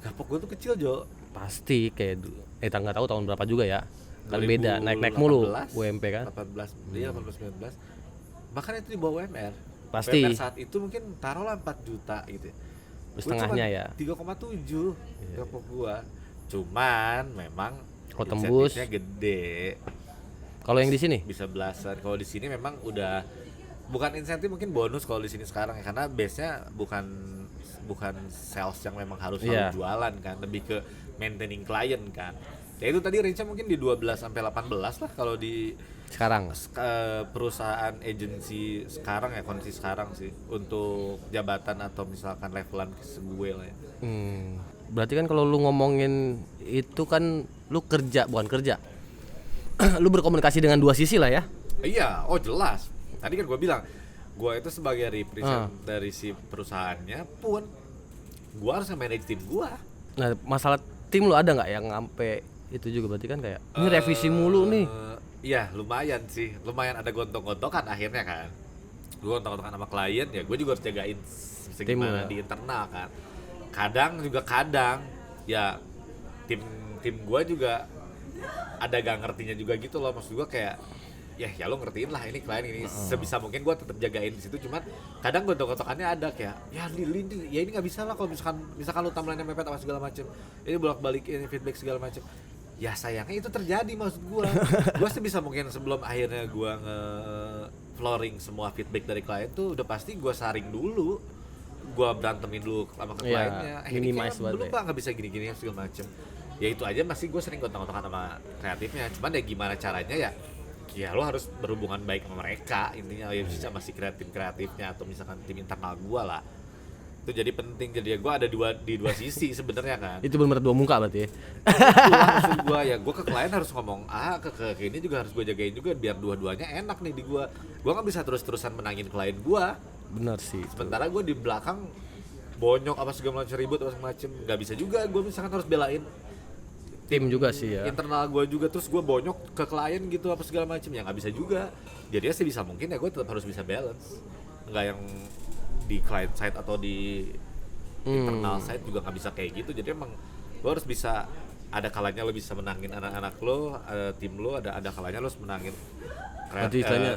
Gapok gua tuh kecil, Jo. Pasti kayak nggak tahu tahun berapa juga ya. Kan beda, naik-naik mulu 2018, UMP kan. 18, iya 18 19. Bahkan itu di bawah UMR. Pasti. UMR saat itu mungkin taruhlah 4 juta gitu. Setengahnya ya. 3,7 gapok gua. Cuman memang Kalau tembus insentifnya gede. Kalau yang di sini? Bisa belasan. Kalau di sini memang udah bukan insentif, mungkin bonus kalau di sini sekarang ya, karena base-nya bukan sales yang memang harus selalu jualan kan, lebih ke maintaining klien kan. Ya itu tadi range-nya mungkin di 12 sampai 18 lah kalau di Sekarang. Perusahaan agensi sekarang ya, kondisi sekarang sih untuk jabatan atau misalkan levelan gue lah ya. Berarti kan kalau lu ngomongin itu kan lu kerja, bukan kerja. Lu berkomunikasi dengan dua sisi lah ya. Iya, oh jelas. Tadi kan gue bilang, gue itu sebagai represent dari si perusahaannya pun gue harus manage tim gue. Nah, masalah tim lu ada nggak yang ngampe itu juga, berarti kan kayak ini revisi mulu nih. Iya, lumayan sih. Lumayan ada gontok-gontokan akhirnya kan. Gue gontok-gontokan sama klien, ya gue juga harus jagain segimana di internal kan. Kadang ya tim gue juga ada gak ngertinya juga gitu loh. Maksud gue kayak ya lo ngertiin lah ini klien ini, sebisa mungkin gue tetap jagain di situ. Cuman kadang gontok-gontokannya ada kayak ya ini nggak bisa lah kalau misalkan lo timeline-nya mepet apa segala macem, ini bolak-balik ini feedback segala macem. Ya sayangnya itu terjadi, maksud gue sebisa mungkin sebelum akhirnya gue nge-flooring semua feedback dari klien tuh udah pasti gue saring dulu, gue berantemin dulu sama kliennya. Ini kayak belum bang, nggak bisa gini-gini segala macem. Ya itu aja masih gue sering gontok-gontokan sama kreatifnya. Cuman ya gimana caranya ya lo harus berhubungan baik sama mereka intinya, ya bisa masih kreatifnya atau misalkan tim internal gue lah. Itu jadi penting. Jadi ya gue ada di dua sisi sebenarnya kan. Itu benar dua muka berarti ya. Maksud gue ya, gue ke klien harus ngomong ke ini juga harus gue jagain juga biar dua-duanya enak nih di gue. Gue nggak bisa terus-terusan menangin klien gue. Benar sih. Sementara gue di belakang bonyok apa segala macam, ribut apa segala macam, nggak bisa juga. Gue misalkan harus belain tim juga sih ya. Internal gue juga, terus gue bonyok ke klien gitu apa segala macam, ya nggak bisa juga. Jadi ya sebisa mungkin ya gue tetap harus bisa balance. Nggak yang di client side atau di internal side juga nggak bisa kayak gitu. Jadi emang lo harus bisa, ada kalanya lo bisa menangin anak-anak lo, tim lo, ada kalanya lo harus menangin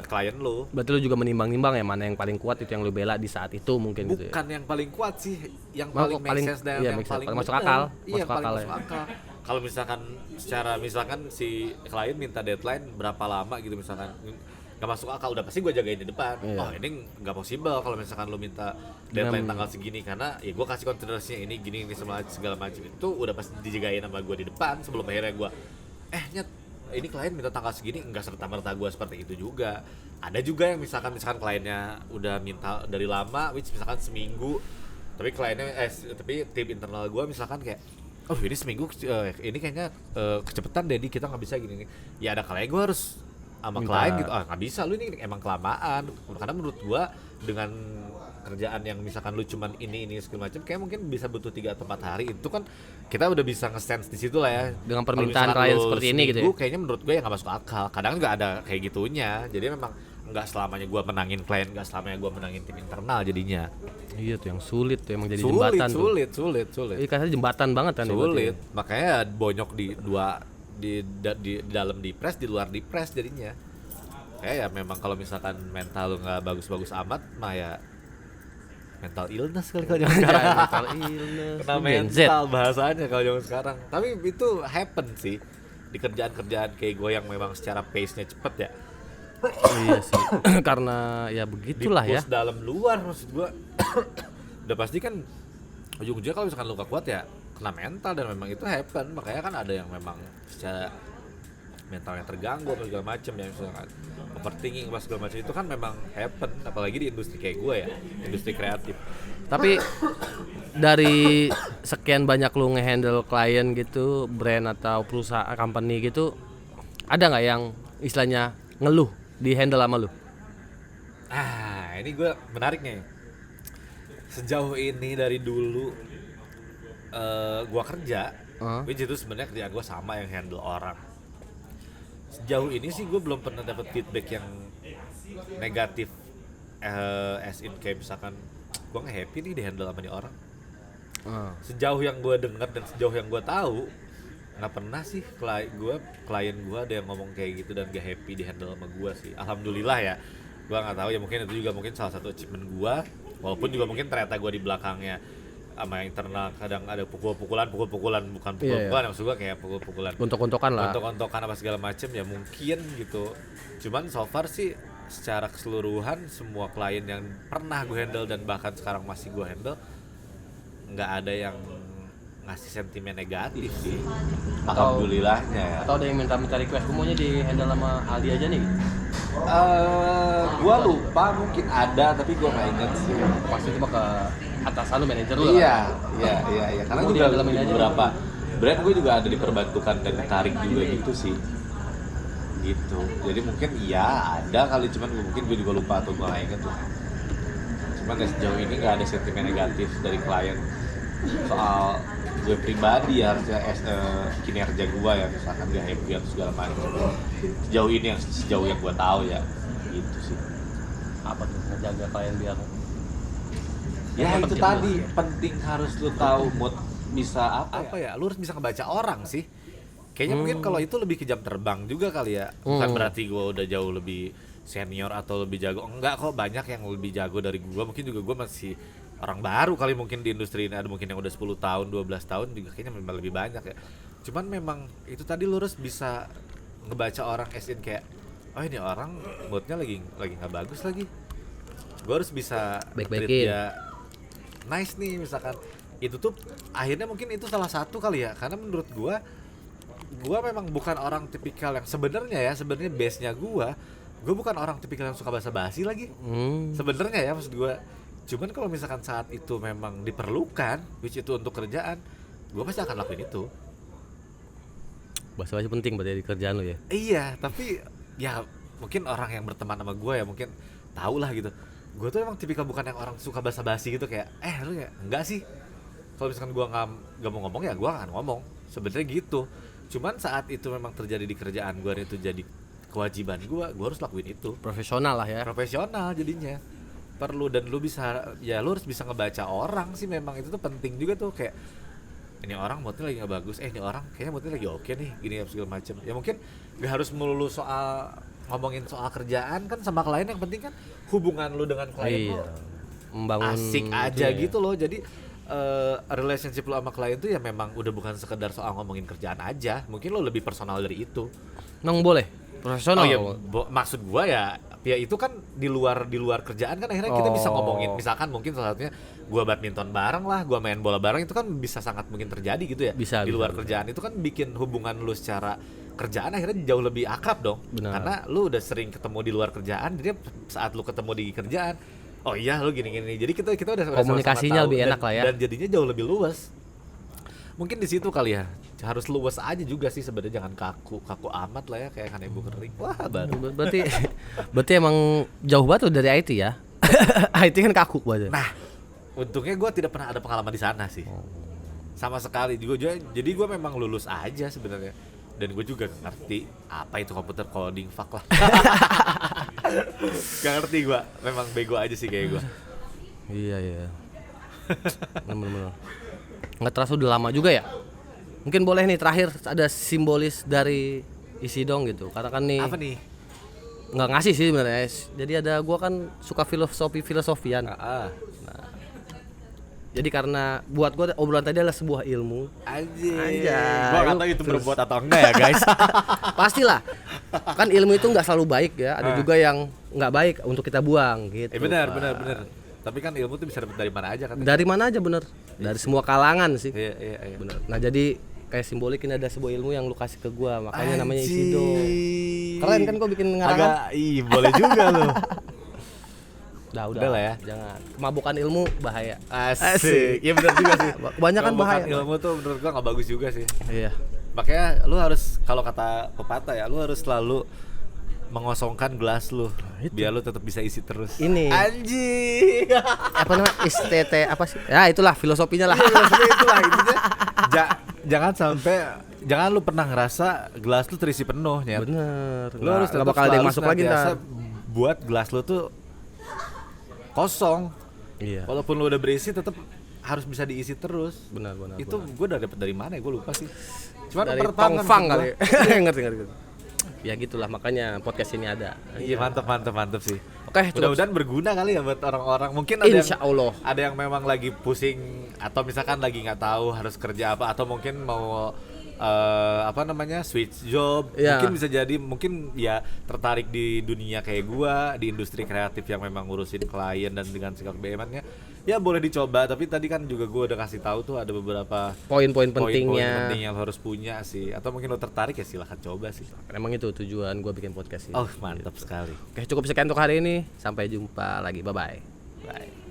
klien lo. Berarti lo juga menimbang-nimbang ya mana yang paling kuat, itu yang lo bela di saat itu mungkin. Bukan gitu ya? yang paling kuat sih, yang paling make sense dan yang paling masuk akal. Iya, paling masuk akal. Kalau misalkan si klien minta deadline berapa lama gitu, misalkan nggak masuk akal, udah pasti gue jagain di depan. Oh ini nggak possible kalau misalkan lo minta deadline tanggal segini, karena ya gue kasih konsiderasinya ini gini segala macam, itu udah pasti dijagain sama gue di depan sebelum akhirnya gue nyet ini klien minta tanggal segini. Nggak serta-merta gue seperti itu juga. Ada juga yang misalkan kliennya udah minta dari lama, which misalkan seminggu, tapi kliennya tapi tim internal gue misalkan kayak ini seminggu, ini kayaknya kecepatan Dedi, kita nggak bisa gini. Ya ada kalanya gue harus sama klien gitu, nggak bisa, lu ini emang kelamaan. Karena menurut gue dengan kerjaan yang misalkan lu cuman ini segala macam, kayak mungkin bisa butuh 3 atau 4 hari. Itu kan kita udah bisa nge-sense di situ lah ya. Dengan permintaan klien seperti ini gitu ya. Kayaknya menurut gue ya nggak masuk akal. Kadang nggak ada kayak gitunya. Jadi memang nggak selamanya gue menangin klien, nggak selamanya gue menangin tim internal jadinya. Iya tuh yang sulit tuh, emang jadi jembatan sulit. Iya, kasarnya jembatan banget kan. Sulit. Makanya bonyok di dalam di press, di luar di press jadinya. makanya ya memang kalau misalkan mental lu nggak bagus-bagus amat mah ya mental illness kali kalau zaman sekarang. Mental illness. Kena Gen Z. mental bahasanya kalau zaman sekarang. Tapi itu happen sih di kerjaan-kerjaan kayak gue yang memang secara pace-nya cepet ya. Iya sih. Karena ya begitulah ya. Di push dalam luar maksud gue. Udah pasti kan ujung-ujungnya kalau misalkan lu gak kuat ya kena mental, dan memang itu happen. Makanya kan ada yang memang secara mentalnya terganggu atau segala macam ya, misalkan overthinking apa segala macam, itu kan memang happen, apalagi di industri kayak gue ya, industri kreatif. Tapi dari sekian banyak lu ngehandle klien gitu, brand atau perusahaan company gitu, ada nggak yang istilahnya ngeluh di handle sama lu? Ini gue menarik nih. Sejauh ini dari dulu gue kerja, which itu sebenarnya kerjaan gue sama yang handle orang. Sejauh ini sih gue belum pernah dapat feedback yang negatif, as in kayak misalkan gue nggak happy nih di handle sama nih orang. Sejauh yang gue dengar dan sejauh yang gue tahu, nggak pernah sih klien gue ada yang ngomong kayak gitu dan gak happy di handle sama gue sih. Alhamdulillah ya. Gue nggak tahu ya, mungkin itu juga mungkin salah satu achievement gue, walaupun juga mungkin ternyata gue di belakangnya sama internal kadang ada pukul-pukulan bukan pukul-pukulan, maksud gue kayak pukul-pukulan Untuk-untukan lah. Untuk-untukan apa segala macem ya mungkin gitu. Cuman so far sih secara keseluruhan semua klien yang pernah gue handle dan bahkan sekarang masih gue handle, nggak ada yang ngasih sentimen negatif sih. Alhamdulillahnya ya. Atau ada yang minta request, maunya di handle sama Aldi aja nih? Gua lupa, mungkin ada tapi gua nggak inget sih. Pasti cuma ke atasan lu, manajer lu. Iya. Karena Mau juga dihandle aja beberapa brand gue juga ada diperbantukan dan ditarik juga gitu sih. Gitu. Jadi mungkin iya ada kali, cuman mungkin gue juga lupa atau gua nggak inget lah. Cuman ya sejauh ini nggak ada sentimen negatif dari klien soal gue pribadi ya, harusnya kinerja gue ya, misalkan gak happy atau segala macam. Sejauh ini sejauh yang gue tahu ya gitu sih. Apa tuh ngejaga klien biar ya itu penting tadi lu. penting, harus lu tahu mood, bisa apa ya, lu harus bisa ngebaca orang sih kayaknya. Mungkin kalau itu lebih ke jam terbang juga kali ya, bukan berarti gue udah jauh lebih senior atau lebih jago, enggak kok, banyak yang lebih jago dari gue. Mungkin juga gue masih orang baru kali mungkin di industri ini, ada mungkin yang udah 10 tahun 12 tahun juga kayaknya memang lebih banyak ya. Cuman memang itu tadi lu harus bisa ngebaca orang, as in kayak oh ini orang moodnya lagi nggak bagus lagi, gue harus bisa Baik-baikin. treat dia nice nih misalkan. Itu tuh akhirnya mungkin itu salah satu kali ya, karena menurut gue memang bukan orang tipikal yang sebenarnya base-nya gue bukan orang tipikal yang suka basa-basi lagi sebenarnya ya, maksud gue. Cuman kalau misalkan saat itu memang diperlukan, which itu untuk kerjaan, gue pasti akan lakuin itu. basa-basi penting berarti di kerjaan lu ya? Iya, tapi ya mungkin orang yang berteman sama gue ya mungkin tahu lah gitu. Gue tuh emang tipikal bukan yang orang suka basa-basi gitu, kayak lu ya enggak sih. Kalau misalkan gue nggak mau ngomong ya gue akan ngomong. Sebenarnya gitu. Cuman saat itu memang terjadi di kerjaan gue, itu jadi kewajiban gue harus lakuin itu. Profesional lah ya. Profesional jadinya. Perlu, dan lu harus bisa ngebaca orang sih, memang itu tuh penting juga tuh, kayak ini orang moodnya lagi nggak bagus, ini orang kayaknya moodnya lagi oke nih, gini segala macam. Ya mungkin nggak harus melulu soal ngomongin soal kerjaan kan sama klien, yang penting kan hubungan lu dengan klien Iya. Membangun asik aja iya. gitu loh. Jadi relationship lu sama klien tuh ya memang udah bukan sekedar soal ngomongin kerjaan aja, mungkin lo lebih personal dari itu. Nang boleh profesional. Oh iya, maksud gua ya itu kan di luar kerjaan kan akhirnya kita bisa ngomongin, misalkan mungkin salah satunya gua badminton bareng lah, gua main bola bareng, itu kan bisa sangat mungkin terjadi gitu ya. Bisa, di luar bisa. kerjaan itu kan bikin hubungan lu secara kerjaan akhirnya jauh lebih akrab dong. Benar. Karena lu udah sering ketemu di luar kerjaan, jadi saat lu ketemu di kerjaan, oh iya lu gini jadi kita udah Komunikasinya sama-sama tahu, lebih enak lah ya. dan jadinya jauh lebih luas. Mungkin di situ kali ya, harus luas aja juga sih sebenarnya, jangan kaku amat lah ya, kayak kanebo kering. Wah, baru. Berarti emang jauh banget tuh dari IT ya. IT kan kaku banget. Nah, untungnya gue tidak pernah ada pengalaman di sana sih, sama sekali. Jadi gue memang lulus aja sebenarnya, dan gue juga gak ngerti apa itu komputer coding, fuck lah. Gak ngerti gue, memang bego aja sih kayak gue. Iya. Bener-bener. Nggak terasa udah lama juga ya. Mungkin boleh nih terakhir ada simbolis dari isi dong gitu. Karena kan nih Apa nih? nggak ngasih sih sebenarnya. Jadi ada gua kan suka filosofian. Jadi karena buat gua obrolan tadi adalah sebuah ilmu. Anjay. Anjay. Gua nggak tahu itu berbuat atau enggak ya guys. Pastilah. Kan ilmu itu nggak selalu baik ya. Ada juga yang nggak baik untuk kita buang gitu. Benar. Pak. Tapi kan ilmu tuh bisa dapat dari mana aja kan? Dari mana aja bener. Dari semua kalangan sih. Iya. Bener. Nah jadi kayak simbolik ini ada sebuah ilmu yang lu kasih ke gua, makanya namanya Isido. Keren kan gua bikin ngarangan. Boleh juga loh. Udah lah ya. Jangan. Kemabukan ilmu bahaya. Asik. Iya benar juga sih. Kebanyakan bahaya. Ilmu tuh menurut gua nggak bagus juga sih. Iya. Makanya lu harus, kalau kata pepatah ya, lu harus selalu mengosongkan gelas lu biar lu tetap bisa isi terus. Ini. Anjing. Apa namanya? STT apa sih? Ya itulah filosofinya lah. Itulah intinya. Jangan lu pernah ngerasa gelas lu terisi penuh ya. Bener. Lu harus nggak bakal ada yang masuk lagi ntar. Buat gelas lu tuh kosong. Iya. Walaupun lu udah berisi tetap harus bisa diisi terus. Benar. Itu gue udah dapet dari mana ya, gue lupa sih. Cuman Dari pertama Tongfang kali. ngerti. Ya gitulah makanya podcast ini ada. Iya mantap sih. Oke, Mudah-mudahan berguna kali ya buat orang-orang. Mungkin ada Insya Allah. ada yang memang lagi pusing atau misalkan lagi nggak tahu harus kerja apa, atau mungkin mau switch job. Ya. Mungkin bisa jadi ya tertarik di dunia kayak gua, di industri kreatif yang memang ngurusin klien dan dengan sikap BM-nya. Ya boleh dicoba, tapi tadi kan juga gua udah kasih tahu tuh ada beberapa Poin-poin penting pentingnya. yang lo harus punya sih. Atau mungkin lo tertarik ya silahkan coba sih. Emang itu tujuan gua bikin podcast ini. Oh, mantap sekali. Oke, cukup sekian untuk hari ini. Sampai jumpa lagi. Bye-bye. Bye.